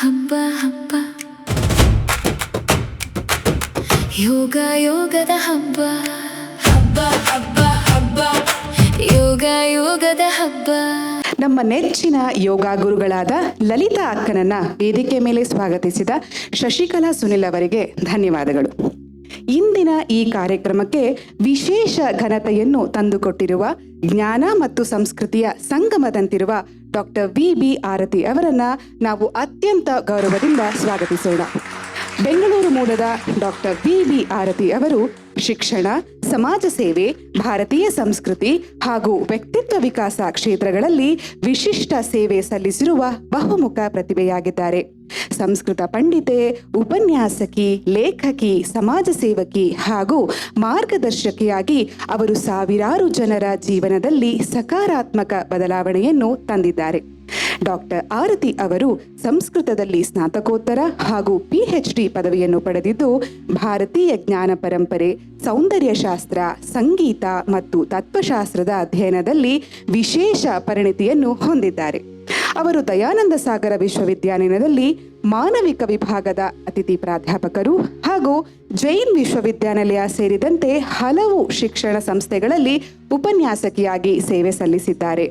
ಹಬ್ಬ ಹಬ್ಬ ಯೋಗದ ಹಬ್ಬ ಹಬ್ಬ ಹಬ್ಬ ಹಬ್ಬ ಯೋಗದ ಹಬ್ಬ. ನಮ್ಮ ನೆಚ್ಚಿನ ಯೋಗ ಗುರುಗಳಾದ ಲಲಿತಾ ಅಕ್ಕನನ್ನ ವೇದಿಕೆ ಮೇಲೆ ಸ್ವಾಗತಿಸಿದ ಶಶಿಕಲಾ ಸುನಿಲ್ ಅವರಿಗೆ ಧನ್ಯವಾದಗಳು. ಇಂದಿನ ಈ ಕಾರ್ಯಕ್ರಮಕ್ಕೆ ವಿಶೇಷ ಘನತೆಯನ್ನು ತಂದುಕೊಟ್ಟಿರುವ ಜ್ಞಾನ ಮತ್ತು ಸಂಸ್ಕೃತಿಯ ಸಂಗಮದಂತಿರುವ ಡಾಕ್ಟರ್ ವಿ ಆರತಿ ಅವರನ್ನ ನಾವು ಅತ್ಯಂತ ಗೌರವದಿಂದ ಸ್ವಾಗತಿಸೋಣ. ಬೆಂಗಳೂರು ಮೂಲದ ಡಾಕ್ಟರ್ ವಿ ಆರತಿ ಅವರು ಶಿಕ್ಷಣ, ಸಮಾಜ ಸೇವೆ, ಭಾರತೀಯ ಸಂಸ್ಕೃತಿ ಹಾಗೂ ವ್ಯಕ್ತಿತ್ವ ವಿಕಾಸ ಕ್ಷೇತ್ರಗಳಲ್ಲಿ ವಿಶಿಷ್ಟ ಸೇವೆ ಸಲ್ಲಿಸಿರುವ ಬಹುಮುಖ ಪ್ರತಿಭೆಯಾಗಿದ್ದಾರೆ. ಸಂಸ್ಕೃತ ಪಂಡಿತೆ, ಉಪನ್ಯಾಸಕಿ, ಲೇಖಕಿ, ಸಮಾಜ ಸೇವಕಿ ಹಾಗೂ ಮಾರ್ಗದರ್ಶಕಿಯಾಗಿ ಅವರು ಸಾವಿರಾರು ಜನರ ಜೀವನದಲ್ಲಿ ಸಕಾರಾತ್ಮಕ ಬದಲಾವಣೆಯನ್ನು ತಂದಿದ್ದಾರೆ. ಡಾಕ್ಟರ್ ಆರತಿ ಅವರು ಸಂಸ್ಕೃತದಲ್ಲಿ ಸ್ನಾತಕೋತ್ತರ ಹಾಗೂ PhD ಪದವಿಯನ್ನು ಪಡೆದಿದ್ದು, ಭಾರತೀಯ ಜ್ಞಾನ ಪರಂಪರೆ, ಸೌಂದರ್ಯಶಾಸ್ತ್ರ, ಸಂಗೀತ ಮತ್ತು ತತ್ವಶಾಸ್ತ್ರದ ಅಧ್ಯಯನದಲ್ಲಿ ವಿಶೇಷ ಪರಿಣಿತಿಯನ್ನು ಹೊಂದಿದ್ದಾರೆ. ಅವರು ದಯಾನಂದ ಸಾಗರ ವಿಶ್ವವಿದ್ಯಾನಿಲಯದಲ್ಲಿ ಮಾನವಿಕ ವಿಭಾಗದ ಅತಿಥಿ ಪ್ರಾಧ್ಯಾಪಕರು ಹಾಗೂ ಜೈನ್ ವಿಶ್ವವಿದ್ಯಾನಿಲಯ ಸೇರಿದಂತೆ ಹಲವು ಶಿಕ್ಷಣ ಸಂಸ್ಥೆಗಳಲ್ಲಿ ಉಪನ್ಯಾಸಕಿಯಾಗಿ ಸೇವೆ ಸಲ್ಲಿಸಿದ್ದಾರೆ.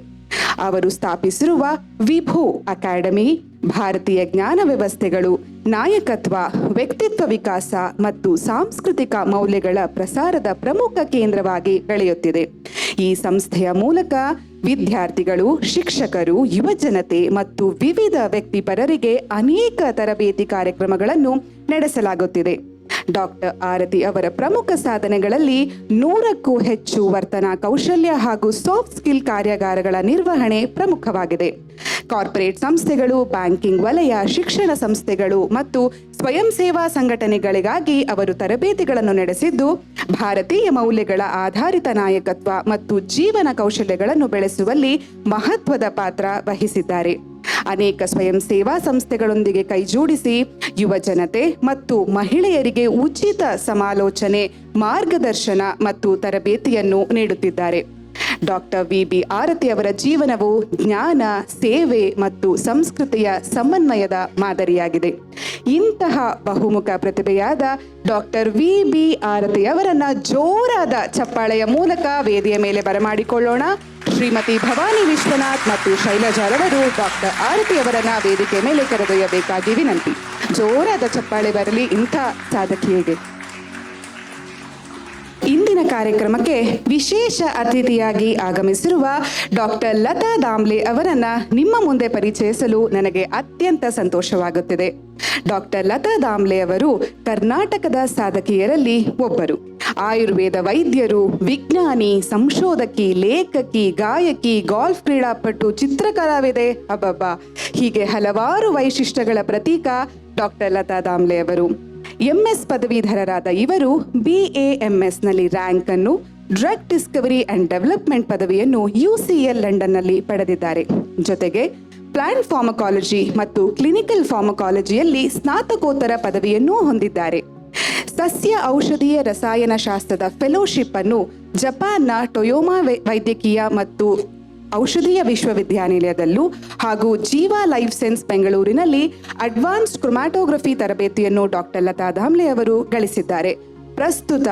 ಅವರು ಸ್ಥಾಪಿಸಿರುವ ವಿಭು ಅಕಾಡೆಮಿ ಭಾರತೀಯ ಜ್ಞಾನ ವ್ಯವಸ್ಥೆಗಳು, ನಾಯಕತ್ವ, ವ್ಯಕ್ತಿತ್ವ ವಿಕಾಸ ಮತ್ತು ಸಾಂಸ್ಕೃತಿಕ ಮೌಲ್ಯಗಳ ಪ್ರಸಾರದ ಪ್ರಮುಖ ಕೇಂದ್ರವಾಗಿ ಬೆಳೆಯುತ್ತಿದೆ. ಈ ಸಂಸ್ಥೆಯ ಮೂಲಕ ವಿದ್ಯಾರ್ಥಿಗಳು, ಶಿಕ್ಷಕರು, ಯುವಜನತೆ ಮತ್ತು ವಿವಿಧ ವ್ಯಕ್ತಿಪರರಿಗೆ ಅನೇಕ ತರಬೇತಿ ಕಾರ್ಯಕ್ರಮಗಳನ್ನು ನಡೆಸಲಾಗುತ್ತಿದೆ. ಡಾಕ್ಟರ್ ಆರತಿ ಅವರ ಪ್ರಮುಖ ಸಾಧನೆಗಳಲ್ಲಿ 100ಕ್ಕೂ ಹೆಚ್ಚು ವರ್ತನಾ ಕೌಶಲ್ಯ ಹಾಗೂ ಸಾಫ್ಟ್ ಸ್ಕಿಲ್ ಕಾರ್ಯಾಗಾರಗಳ ನಿರ್ವಹಣೆ ಪ್ರಮುಖವಾಗಿದೆ. ಕಾರ್ಪೊರೇಟ್ ಸಂಸ್ಥೆಗಳು, ಬ್ಯಾಂಕಿಂಗ್ ವಲಯ, ಶಿಕ್ಷಣ ಸಂಸ್ಥೆಗಳು ಮತ್ತು ಸ್ವಯಂ ಸೇವಾ ಸಂಘಟನೆಗಳಿಗಾಗಿ ಅವರು ತರಬೇತಿಗಳನ್ನು ನಡೆಸಿದ್ದು, ಭಾರತೀಯ ಮೌಲ್ಯಗಳ ಆಧಾರಿತ ನಾಯಕತ್ವ ಮತ್ತು ಜೀವನ ಕೌಶಲ್ಯಗಳನ್ನು ಬೆಳೆಸುವಲ್ಲಿ ಮಹತ್ವದ ಪಾತ್ರ ವಹಿಸಿದ್ದಾರೆ. ಅನೇಕ ಸ್ವಯಂ ಸೇವಾ ಸಂಸ್ಥೆಗಳೊಂದಿಗೆ ಕೈಜೋಡಿಸಿ ಯುವಜನತೆ ಮತ್ತು ಮಹಿಳೆಯರಿಗೆ ಉಚಿತ ಸಮಾಲೋಚನೆ, ಮಾರ್ಗದರ್ಶನ ಮತ್ತು ತರಬೇತಿಯನ್ನು ನೀಡುತ್ತಿದ್ದಾರೆ. ಡಾಕ್ಟರ್ ವಿ ಆರತಿ ಅವರ ಜೀವನವು ಜ್ಞಾನ, ಸೇವೆ ಮತ್ತು ಸಂಸ್ಕೃತಿಯ ಸಮನ್ವಯದ ಮಾದರಿಯಾಗಿದೆ. ಇಂತಹ ಬಹುಮುಖ ಪ್ರತಿಭೆಯಾದ ಡಾಕ್ಟರ್ ವಿ ಆರತಿ ಅವರನ್ನ ಜೋರಾದ ಚಪ್ಪಾಳೆಯ ಮೂಲಕ ವೇದಿಕೆಯ ಮೇಲೆ ಬರಮಾಡಿಕೊಳ್ಳೋಣ. ಶ್ರೀಮತಿ ಭವಾನಿ ವಿಶ್ವನಾಥ್ ಮತ್ತು ಶೈಲಜಾರವರು ಡಾಕ್ಟರ್ ಆರತಿ ಅವರನ್ನ ವೇದಿಕೆ ಮೇಲೆ ಕರೆದೊಯ್ಯಬೇಕಾಗಿ ವಿನಂತಿ. ಜೋರಾದ ಚಪ್ಪಾಳೆ ಬರಲಿ ಇಂಥ ಸಾಧಕಿಯರಿಗೆ. ಇಂದಿನ ಕಾರ್ಯಕ್ರಮಕ್ಕೆ ವಿಶೇಷ ಅತಿಥಿಯಾಗಿ ಆಗಮಿಸಿರುವ ಡಾಕ್ಟರ್ ಲತಾ ದಾಮ್ಲೆ ಅವರನ್ನ ನಿಮ್ಮ ಮುಂದೆ ಪರಿಚಯಿಸಲು ನನಗೆ ಅತ್ಯಂತ ಸಂತೋಷವಾಗುತ್ತಿದೆ. ಡಾಕ್ಟರ್ ಲತಾ ದಾಮ್ಲೆ ಅವರು ಕರ್ನಾಟಕದ ಸಾಧಕಿಯರಲ್ಲಿ ಒಬ್ಬರು. ಆಯುರ್ವೇದ ವೈದ್ಯರು, ವಿಜ್ಞಾನಿ, ಸಂಶೋಧಕಿ, ಲೇಖಕಿ, ಗಾಯಕಿ, ಗಾಲ್ಫ್ ಕ್ರೀಡಾಪಟು, ಚಿತ್ರಕಲಾವಿದೆ, ಅಬ್ಬಬ್ಬಾ, ಹೀಗೆ ಹಲವಾರು ವೈಶಿಷ್ಟ್ಯಗಳ ಪ್ರತೀಕ ಡಾಕ್ಟರ್ ಲತಾ ದಾಮ್ಲೆ ಅವರು. MS ಪದವೀಧರರಾದ ಇವರು BAMS ನಲ್ಲಿ ರ್ಯಾಂಕ್ ಅನ್ನು, ಡ್ರಗ್ ಡಿಸ್ಕವರಿ ಅಂಡ್ ಡೆವಲಪ್ಮೆಂಟ್ ಪದವಿಯನ್ನು UCL ಲಂಡನ್ನಲ್ಲಿ ಪಡೆದಿದ್ದಾರೆ. ಜೊತೆಗೆ ಪ್ಲಾಂಟ್ ಫಾರ್ಮಕಾಲಜಿ ಮತ್ತು ಕ್ಲಿನಿಕಲ್ ಫಾರ್ಮಕಾಲಜಿಯಲ್ಲಿ ಸ್ನಾತಕೋತ್ತರ ಪದವಿಯನ್ನೂ ಹೊಂದಿದ್ದಾರೆ. ಸಸ್ಯ ಔಷಧೀಯ ರಸಾಯನಶಾಸ್ತ್ರದ ಫೆಲೋಶಿಪ್ ಅನ್ನು ಜಪಾನ್ನ ಟೊಯೋಮಾ ವೈದ್ಯಕೀಯ ಮತ್ತು ಔಷಧೀಯ ವಿಶ್ವವಿದ್ಯಾನಿಲಯದಲ್ಲೂ ಹಾಗೂ ಜೀವಾ ಲೈಫ್ ಸೈನ್ಸ್ ಬೆಂಗಳೂರಿನಲ್ಲಿ ಅಡ್ವಾನ್ಸ್ಡ್ ಕ್ರೊಮ್ಯಾಟೋಗ್ರಫಿ ತರಬೇತಿಯನ್ನು ಡಾಕ್ಟರ್ ಲತಾ ದಾಮ್ಲೆ ಅವರು ಗಳಿಸಿದ್ದಾರೆ. ಪ್ರಸ್ತುತ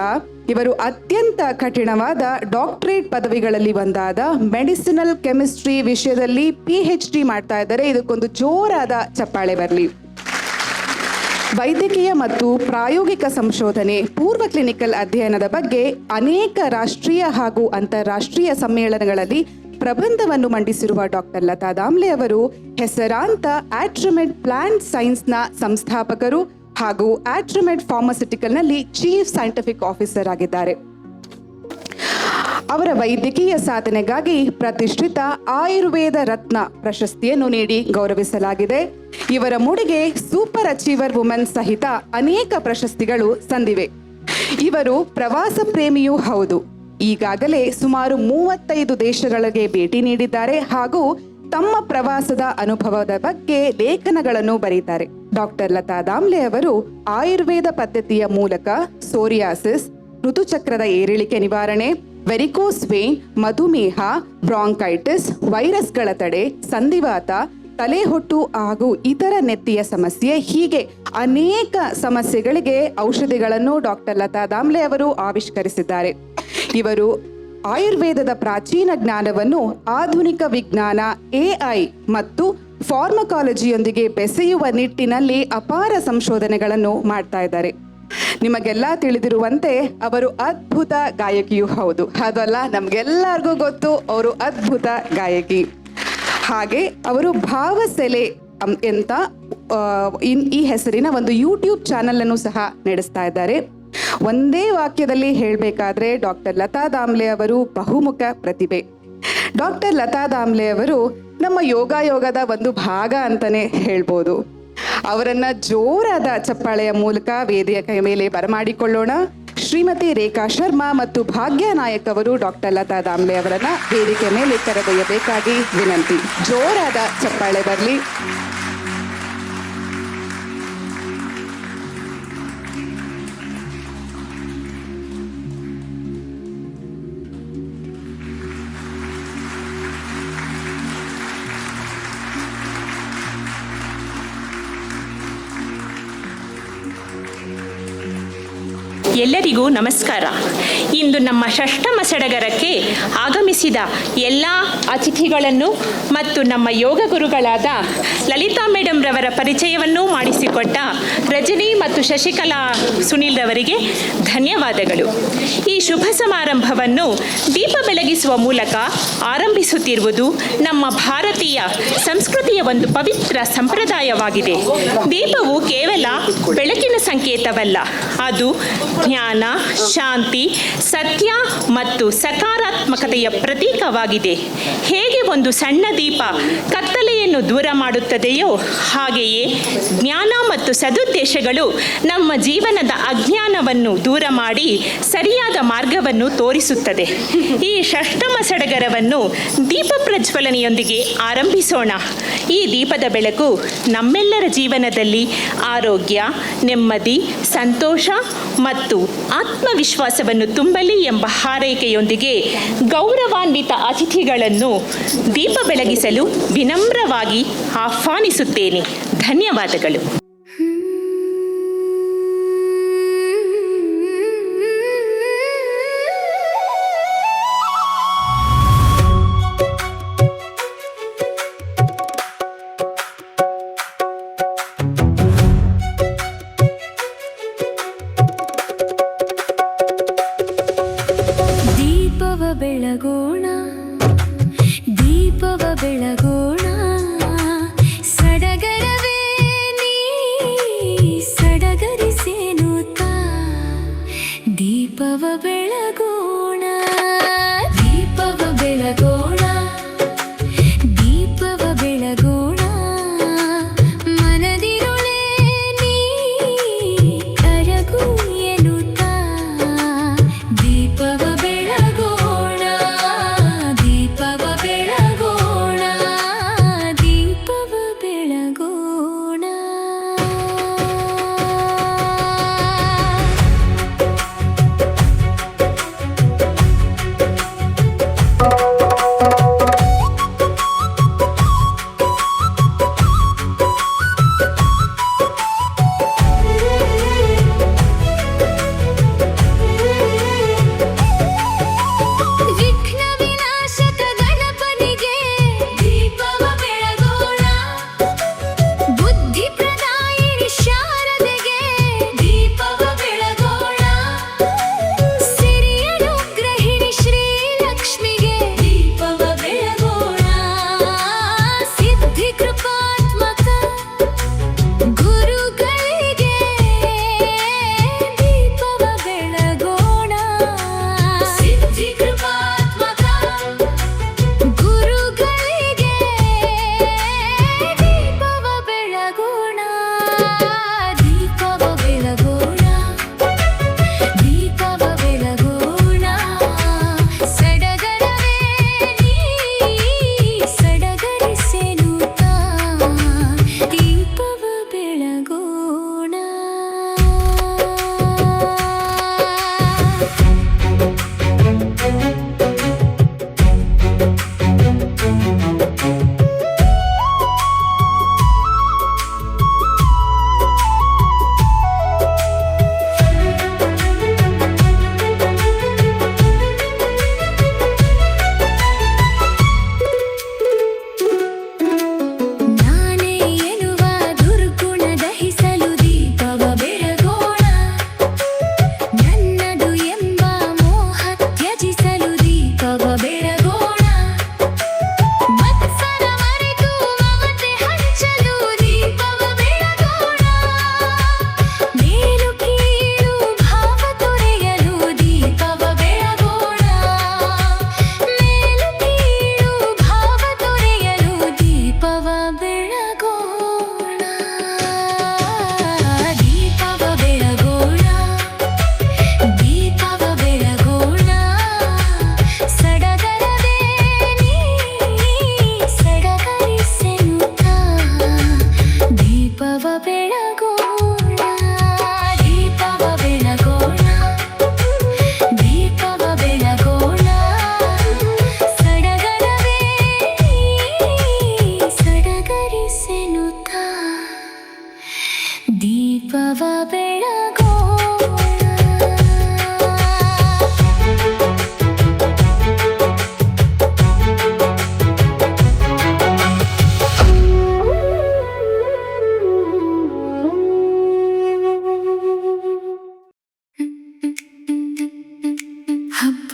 ಇವರು ಅತ್ಯಂತ ಕಠಿಣವಾದ ಡಾಕ್ಟರೇಟ್ ಪದವಿಗಳಲ್ಲಿ ಒಂದಾದ ಮೆಡಿಸಿನಲ್ ಕೆಮಿಸ್ಟ್ರಿ ವಿಷಯದಲ್ಲಿ PhD ಮಾಡ್ತಾ ಇದ್ದಾರೆ. ಇದಕ್ಕೊಂದು ಜೋರಾದ ಚಪ್ಪಾಳೆ ಬರಲಿ. ವೈದ್ಯಕೀಯ ಮತ್ತು ಪ್ರಾಯೋಗಿಕ ಸಂಶೋಧನೆ, ಪೂರ್ವ ಕ್ಲಿನಿಕಲ್ ಅಧ್ಯಯನದ ಬಗ್ಗೆ ಅನೇಕ ರಾಷ್ಟ್ರೀಯ ಹಾಗೂ ಅಂತಾರಾಷ್ಟ್ರೀಯ ಸಮ್ಮೇಳನಗಳಲ್ಲಿ ಪ್ರಬಂಧವನ್ನು ಮಂಡಿಸಿರುವ ಡಾಕ್ಟರ್ ಲತಾ ದಾಮ್ಲೆ ಅವರು ಹೆಸರಾಂತ ಆಟ್ರಮೆಡ್ ಪ್ಲಾಂಟ್ ಸೈನ್ಸ್ನ ಸಂಸ್ಥಾಪಕರು ಹಾಗೂ ಆಟ್ರಮೆಡ್ ಫಾರ್ಮಾಸ್ಯೂಟಿಕಲ್ನಲ್ಲಿ ಚೀಫ್ ಸೈಂಟಿಫಿಕ್ ಆಫೀಸರ್ ಆಗಿದ್ದಾರೆ. ಅವರ ವೈದ್ಯಕೀಯ ಸಾಧನೆಗಾಗಿ ಪ್ರತಿಷ್ಠಿತ ಆಯುರ್ವೇದ ರತ್ನ ಪ್ರಶಸ್ತಿಯನ್ನು ನೀಡಿ ಗೌರವಿಸಲಾಗಿದೆ. ಇವರ ಮುಡಿಗೆ ಸೂಪರ್ ಅಚೀವರ್ ವುಮೆನ್ ಸಹಿತ ಅನೇಕ ಪ್ರಶಸ್ತಿಗಳು ಸಂದಿವೆ. ಇವರು ಪ್ರವಾಸ ಪ್ರೇಮಿಯೂ ಹೌದು. ಈಗಾಗಲೇ ಸುಮಾರು 35 ದೇಶಗಳಿಗೆ ಭೇಟಿ ನೀಡಿದ್ದಾರೆ ಹಾಗೂ ತಮ್ಮ ಪ್ರವಾಸದ ಅನುಭವದ ಬಗ್ಗೆ ಲೇಖನಗಳನ್ನು ಬರೀತಾರೆ. ಡಾಕ್ಟರ್ ಲತಾ ದಾಮ್ಲೆ ಅವರು ಆಯುರ್ವೇದ ಪದ್ಧತಿಯ ಮೂಲಕ ಸೋರಿಯಾಸಿಸ್, ಋತುಚಕ್ರದ ಏರಿಳಿಕೆ ನಿವಾರಣೆ, ವೆರಿಕೋಸ್ ವೇನ್, ಮಧುಮೇಹ, ಬ್ರಾಂಕೈಟಿಸ್, ವೈರಸ್ಗಳ ತಡೆ, ಸಂಧಿವಾತ, ತಲೆಹೊಟ್ಟು ಹಾಗೂ ಇತರ ನೆತ್ತಿಯ ಸಮಸ್ಯೆ, ಹೀಗೆ ಅನೇಕ ಸಮಸ್ಯೆಗಳಿಗೆ ಔಷಧಿಗಳನ್ನು ಡಾಕ್ಟರ್ ಲತಾ ದಾಮ್ಲೆ ಅವರು ಆವಿಷ್ಕರಿಸಿದ್ದಾರೆ. ಇವರು ಆಯುರ್ವೇದದ ಪ್ರಾಚೀನ ಜ್ಞಾನವನ್ನು ಆಧುನಿಕ ವಿಜ್ಞಾನ, AI ಮತ್ತು ಫಾರ್ಮಕಾಲಜಿಯೊಂದಿಗೆ ಬೆಸೆಯುವ ನಿಟ್ಟಿನಲ್ಲಿ ಅಪಾರ ಸಂಶೋಧನೆಗಳನ್ನು ಮಾಡ್ತಾ ಇದ್ದಾರೆ. ನಿಮಗೆಲ್ಲ ತಿಳಿದಿರುವಂತೆ ಅವರು ಅದ್ಭುತ ಗಾಯಕಿಯೂ ಹೌದು. ಅದಲ್ಲ, ನಮಗೆಲ್ಲರಿಗೂ ಗೊತ್ತು ಅವರು ಅದ್ಭುತ ಗಾಯಕಿ. ಹಾಗೆ ಅವರು ಭಾವಸೆಲೆ ಅಂತ ಈ ಹೆಸರಿನ ಒಂದು ಯೂಟ್ಯೂಬ್ ಚಾನಲ್ ಅನ್ನು ಸಹ ನಡೆಸ್ತಾ ಇದ್ದಾರೆ. ಒಂದೇ ವಾಕ್ಯದಲ್ಲಿ ಹೇಳಬೇಕಾದ್ರೆ ಡಾಕ್ಟರ್ ಲತಾ ದಾಮ್ಲೆ ಅವರು ಬಹುಮುಖ ಪ್ರತಿಭೆ. ಡಾಕ್ಟರ್ ಲತಾ ದಾಮ್ಲೆ ಅವರು ನಮ್ಮ ಯೋಗದ ಒಂದು ಭಾಗ ಅಂತಾನೆ ಹೇಳ್ಬೋದು. ಅವರನ್ನ ಜೋರಾದ ಚಪ್ಪಾಳೆಯ ಮೂಲಕ ವೇದಿಕೆಯ ಮೇಲೆ ಬರಮಾಡಿಕೊಳ್ಳೋಣ. ಶ್ರೀಮತಿ ರೇಖಾ ಶರ್ಮಾ ಮತ್ತು ಭಾಗ್ಯ ನಾಯಕ್ ಅವರು ಡಾಕ್ಟರ್ ಲತಾ ದಾಮ್ಲೆ ಅವರನ್ನ ವೇದಿಕೆ ಮೇಲೆ ಕರೆದೊಯ್ಯಬೇಕಾಗಿ ವಿನಂತಿ. ಜೋರಾದ ಚಪ್ಪಾಳೆ ಬರಲಿ. ಎಲ್ಲರಿಗೂ ನಮಸ್ಕಾರ. ಇಂದು ನಮ್ಮ ಷಷ್ಠಮ ಸಡಗರಕ್ಕೆ ಆಗಮಿಸಿದ ಎಲ್ಲ ಅತಿಥಿಗಳನ್ನು ಮತ್ತು ನಮ್ಮ ಯೋಗ ಗುರುಗಳಾದ ಲಲಿತಾ ಮೇಡಮ್ ರವರ ಪರಿಚಯವನ್ನು ಮಾಡಿಸಿಕೊಟ್ಟ ರಜನಿ ಮತ್ತು ಶಶಿಕಲಾ ಸುನಿಲ್ ರವರಿಗೆ ಧನ್ಯವಾದಗಳು. ಈ ಶುಭ ಸಮಾರಂಭವನ್ನು ದೀಪ ಬೆಳಗಿಸುವ ಮೂಲಕ ಆರಂಭಿಸುತ್ತಿರುವುದು ನಮ್ಮ ಭಾರತೀಯ ಸಂಸ್ಕೃತಿಯ ಒಂದು ಪವಿತ್ರ ಸಂಪ್ರದಾಯವಾಗಿದೆ. ದೀಪವು ಕೇವಲ ಬೆಳಕಿನ ಸಂಕೇತವಲ್ಲ, ಅದು ಜ್ಞಾನ, ಶಾಂತಿ, ಸತ್ಯ ಮತ್ತು ಸಕಾರಾತ್ಮಕತೆಯ ಪ್ರತೀಕವಾಗಿದೆ. ಹೇಗೆ ಒಂದು ಸಣ್ಣ ದೀಪ ಕತ್ತಲೆಯನ್ನು ದೂರ ಮಾಡುತ್ತದೆಯೋ, ಹಾಗೆಯೇ ಜ್ಞಾನ ಮತ್ತು ಸದುದ್ದೇಶಗಳು ನಮ್ಮ ಜೀವನದ ಅಜ್ಞಾನವನ್ನು ದೂರ ಮಾಡಿ ಸರಿಯಾದ ಮಾರ್ಗವನ್ನು ತೋರಿಸುತ್ತದೆ. ಈ ಷಷ್ಠಮ ಸಡಗರವನ್ನು ದೀಪ ಪ್ರಜ್ವಲನೆಯೊಂದಿಗೆ ಆರಂಭಿಸೋಣ. ಈ ದೀಪದ ಬೆಳಕು ನಮ್ಮೆಲ್ಲರ ಜೀವನದಲ್ಲಿ ಆರೋಗ್ಯ, ನೆಮ್ಮದಿ, ಸಂತೋಷ ಮತ್ತು ಆತ್ಮವಿಶ್ವಾಸವನ್ನು ತುಂಬಲಿ ಎಂಬ ಹಾರೈಕೆಯೊಂದಿಗೆ ಗೌರವಾನ್ವಿತ ಅತಿಥಿಗಳನ್ನು ದೀಪ ಬೆಳಗಿಸಲು ವಿನಮ್ರವಾಗಿ ಆಹ್ವಾನಿಸುತ್ತೇನೆ. ಧನ್ಯವಾದಗಳು. ಬೆಳಗೋಣ, ದೀಪವ ಬೆಳಗೋಣ, ಸಡಗರವೇ ನೀ ಸಡಗರಿಸೇನು ತಾ. ದೀಪವ ಬೆಳಗೋಣ, ದೀಪವ ಬೆಳಗೋಣ, ದೀಪವ ಬೆಳಗೋಣ, ಮನದಿರುಳೇ ನೀ ಕರಗು ಎನ್ನುತ್ತಾ. ದೀಪವ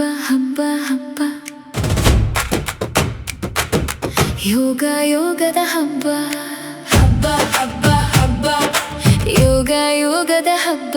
ಹಬ್ಬ ಹಬ್ಬ ಯೋಗದ ಹಬ್ಬ ಹಬ್ಬ ಹಬ್ಬ ಹಬ್ಬ ಯೋಗದ ಹಬ್ಬ